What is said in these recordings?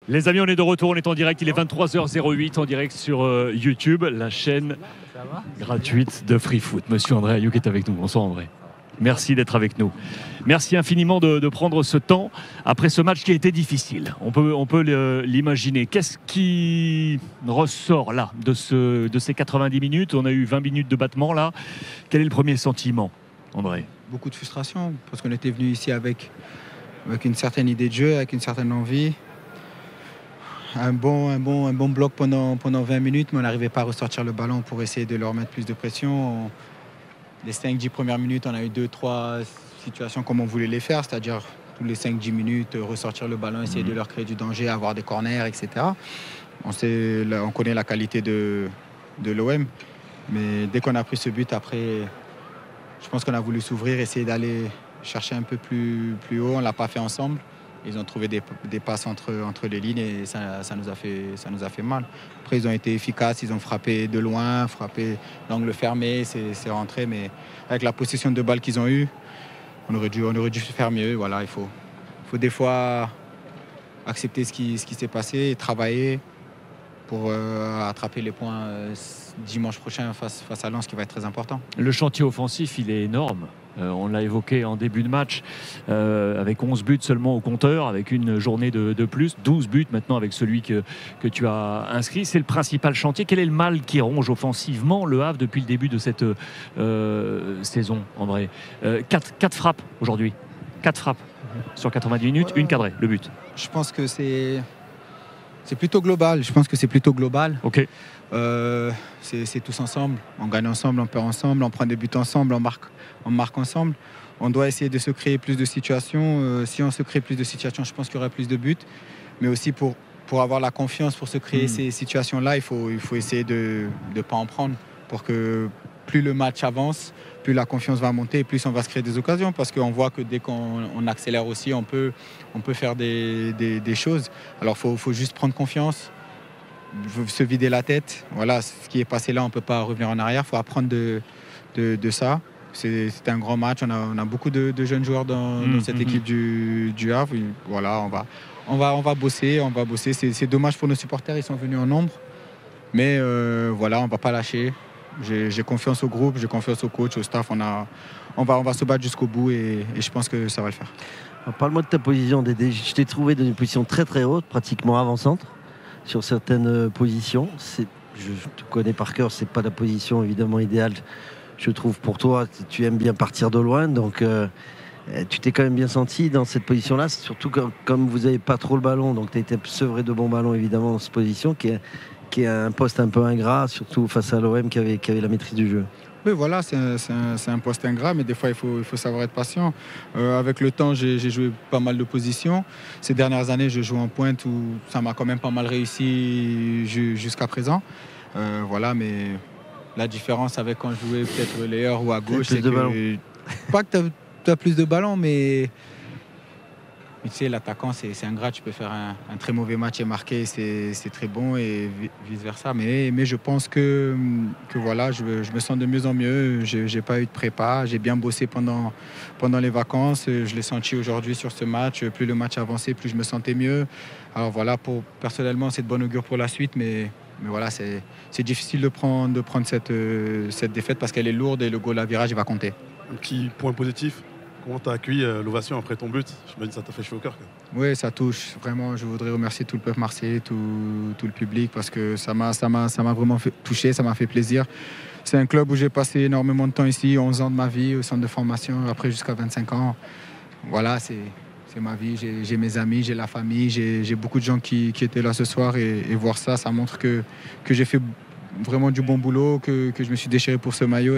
Les amis, on est de retour, on est en direct, il est 23h08 en direct sur YouTube, la chaîne gratuite de Free Foot. Monsieur André Ayouk est avec nous. Bonsoir André. Merci d'être avec nous. Merci infiniment de prendre ce temps après ce match qui a été difficile. On peut l'imaginer. Qu'est-ce qui ressort là de ces 90 minutes? On a eu 20 minutes de battement là. Quel est le premier sentiment, André? Beaucoup de frustration parce qu'on était venu ici avec une certaine idée de jeu, avec une certaine envie. Un bon bloc pendant 20 minutes, mais on n'arrivait pas à ressortir le ballon pour essayer de leur mettre plus de pression. Les 5-10 premières minutes, on a eu 2-3 situations comme on voulait les faire, c'est-à-dire tous les 5-10 minutes, ressortir le ballon, essayer de leur créer du danger, avoir des corners, etc. On connaît la qualité de l'OM, mais dès qu'on a pris ce but, après, je pense qu'on a voulu s'ouvrir, essayer d'aller chercher un peu plus haut, on ne l'a pas fait ensemble. Ils ont trouvé des passes entre les lignes et ça nous a fait mal. Après, ils ont été efficaces, ils ont frappé de loin, frappé l'angle fermé, c'est rentré. Mais avec la possession de balles qu'ils ont eue, on aurait dû faire mieux. Voilà, il faut des fois accepter ce qui s'est passé et travailler pour attraper les points dimanche prochain face à Lens, qui va être très important. Le chantier offensif, il est énorme. On l'a évoqué en début de match, avec 11 buts seulement au compteur, avec une journée de plus, 12 buts maintenant avec celui que tu as inscrit. C'est le principal chantier. Quel est le mal qui ronge offensivement le Havre depuis le début de cette saison, André? 4 frappes aujourd'hui. 4 frappes sur 90 minutes, une cadrée, le but. Je pense que c'est plutôt global. Ok. C'est tous ensemble. On gagne ensemble, on perd ensemble, on prend des buts ensemble, on marque ensemble. On doit essayer de se créer plus de situations. Si on se crée plus de situations, je pense qu'il y aura plus de buts. Mais aussi pour avoir la confiance, pour se créer ces situations-là, il faut essayer de ne pas en prendre. Pour que plus le match avance, plus la confiance va monter, plus on va se créer des occasions. Parce qu'on voit que dès qu'on accélère aussi, on peut faire des choses. Alors il faut juste prendre confiance, se vider la tête. Voilà, ce qui est passé là, on ne peut pas revenir en arrière. Il faut apprendre de ça. C'est un grand match. On a beaucoup de jeunes joueurs dans cette équipe du Havre. Voilà, on va bosser. C'est dommage pour nos supporters, ils sont venus en nombre. Mais voilà, on ne va pas lâcher. J'ai confiance au groupe, j'ai confiance au coach, au staff. On va se battre jusqu'au bout et je pense que ça va le faire. Alors, parle-moi de ta position, Dédé. Je t'ai trouvé dans une position très très haute, pratiquement avant-centre, sur certaines positions. Je te connais par cœur, c'est pas la position évidemment idéale. Je trouve pour toi, tu aimes bien partir de loin, donc tu t'es quand même bien senti dans cette position-là, surtout comme vous n'avez pas trop le ballon, donc tu as été sevré de bons ballons évidemment dans cette position, qui est un poste un peu ingrat, surtout face à l'OM qui avait la maîtrise du jeu. Oui, voilà, c'est un poste ingrat, mais des fois, il faut savoir être patient. Avec le temps, j'ai joué pas mal de positions. Ces dernières années, je joue en pointe où ça m'a quand même pas mal réussi jusqu'à présent. Voilà, mais la différence avec quand je jouais peut-être relayeur ou à gauche, c'est que pas que tu as plus de ballons, mais tu sais, l'attaquant, c'est ingrat. Tu peux faire un très mauvais match et marquer, c'est très bon et vice-versa. Mais je pense que voilà, je me sens de mieux en mieux. Je n'ai pas eu de prépa. J'ai bien bossé pendant les vacances. Je l'ai senti aujourd'hui sur ce match. Plus le match avançait, plus je me sentais mieux. Alors voilà, personnellement, c'est de bon augure pour la suite. Mais voilà, c'est difficile de prendre cette défaite parce qu'elle est lourde et le goal à virage, il va compter. Un petit point positif. Comment tu as accueilli l'ovation après ton but? J'imagine que ça t'a fait chaud au cœur. Oui, ça touche. Vraiment, je voudrais remercier tout le peuple marseillais, tout le public, parce que ça m'a vraiment touché, ça m'a fait plaisir. C'est un club où j'ai passé énormément de temps ici, 11 ans de ma vie, au centre de formation, après jusqu'à 25 ans. Voilà, c'est ma vie. J'ai mes amis, j'ai la famille, j'ai beaucoup de gens qui étaient là ce soir. Et voir ça montre que j'ai fait vraiment du bon boulot, que je me suis déchiré pour ce maillot.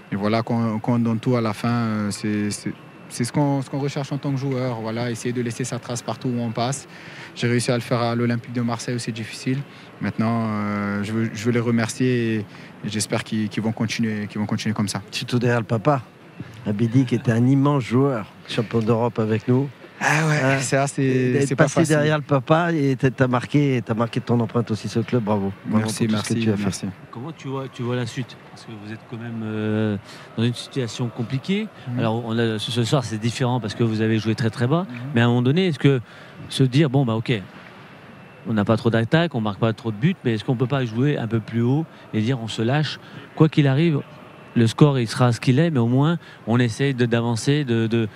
Et voilà, quand on donne tout à la fin, c'est ce qu'on recherche en tant que joueur. Voilà, essayer de laisser sa trace partout où on passe. J'ai réussi à le faire à l'Olympique de Marseille où c'est difficile. Maintenant, je veux les remercier et j'espère qu'ils vont continuer comme ça. Surtout derrière le papa, Abedi, qui était un immense joueur, champion d'Europe avec nous. Ah ouais, c'est pas passé facile. derrière le papa et t'as marqué ton empreinte aussi ce club, bravo. Merci. Comment tu vois la suite? Parce que vous êtes quand même dans une situation compliquée. Alors ce soir c'est différent parce que vous avez joué très très bas. Mais à un moment donné, est-ce que se dire ok, on n'a pas trop d'attaques, on marque pas trop de buts, mais est-ce qu'on peut pas jouer un peu plus haut et dire on se lâche, quoi qu'il arrive, le score il sera ce qu'il est, mais au moins on essaye d'avancer, de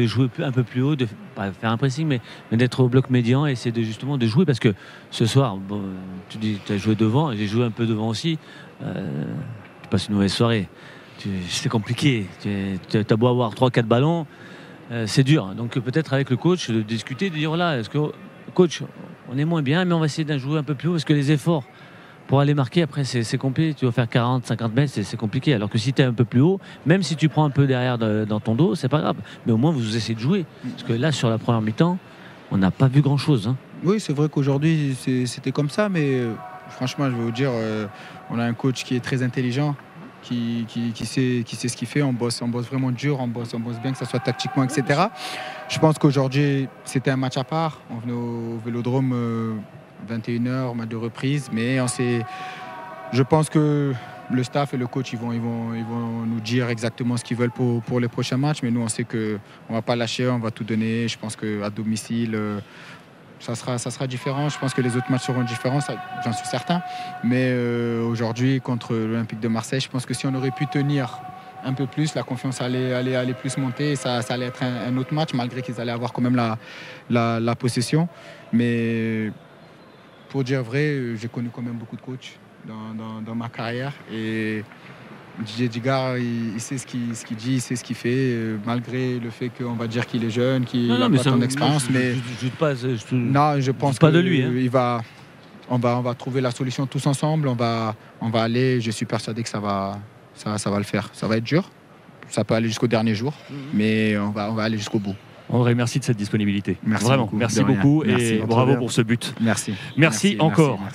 jouer un peu plus haut, de pas faire un pressing, mais d'être au bloc médian et essayer justement de jouer, parce que ce soir, bon, tu dis tu as joué devant, j'ai joué un peu devant aussi, tu passes une mauvaise soirée, c'est compliqué, tu as beau avoir 3-4 ballons, c'est dur, donc peut-être avec le coach de discuter, de dire voilà, est-ce que coach, on est moins bien, mais on va essayer de jouer un peu plus haut, parce que les efforts pour aller marquer, après, c'est compliqué. Tu vas faire 40, 50 mètres, c'est compliqué. Alors que si tu es un peu plus haut, même si tu prends un peu derrière dans ton dos, c'est pas grave. Mais au moins, vous essayez de jouer. Parce que là, sur la première mi-temps, on n'a pas vu grand-chose. Hein. Oui, c'est vrai qu'aujourd'hui, c'était comme ça. Mais franchement, je vais vous dire, on a un coach qui est très intelligent, qui sait ce qu'il fait. On bosse vraiment dur, on bosse bien, que ce soit tactiquement, etc. Je pense qu'aujourd'hui, c'était un match à part. On venait au Vélodrome 21h, match de reprise. Mais je pense que le staff et le coach, ils vont nous dire exactement ce qu'ils veulent pour les prochains matchs. Mais nous, on sait qu'on ne va pas lâcher, on va tout donner. Je pense qu'à domicile, ça sera différent. Je pense que les autres matchs seront différents, j'en suis certain. Mais aujourd'hui, contre l'Olympique de Marseille, je pense que si on aurait pu tenir un peu plus, la confiance allait plus monter. Ça allait être un autre match, malgré qu'ils allaient avoir quand même la possession. Mais pour dire vrai, j'ai connu quand même beaucoup de coachs dans ma carrière. Et Didier Digard, il sait ce qu'il dit, il sait ce qu'il fait, malgré le fait qu'on va dire qu'il est jeune, qu'il n'a pas tant d'expérience. Mais je pense pas de lui. Hein. On va trouver la solution tous ensemble. On va aller. Je suis persuadé que ça va le faire. Ça va être dur. Ça peut aller jusqu'au dernier jour, mais on va aller jusqu'au bout. André, merci de cette disponibilité. Merci Vraiment, beaucoup, merci beaucoup et merci. bravo pour ce but. Merci. Merci encore. Merci.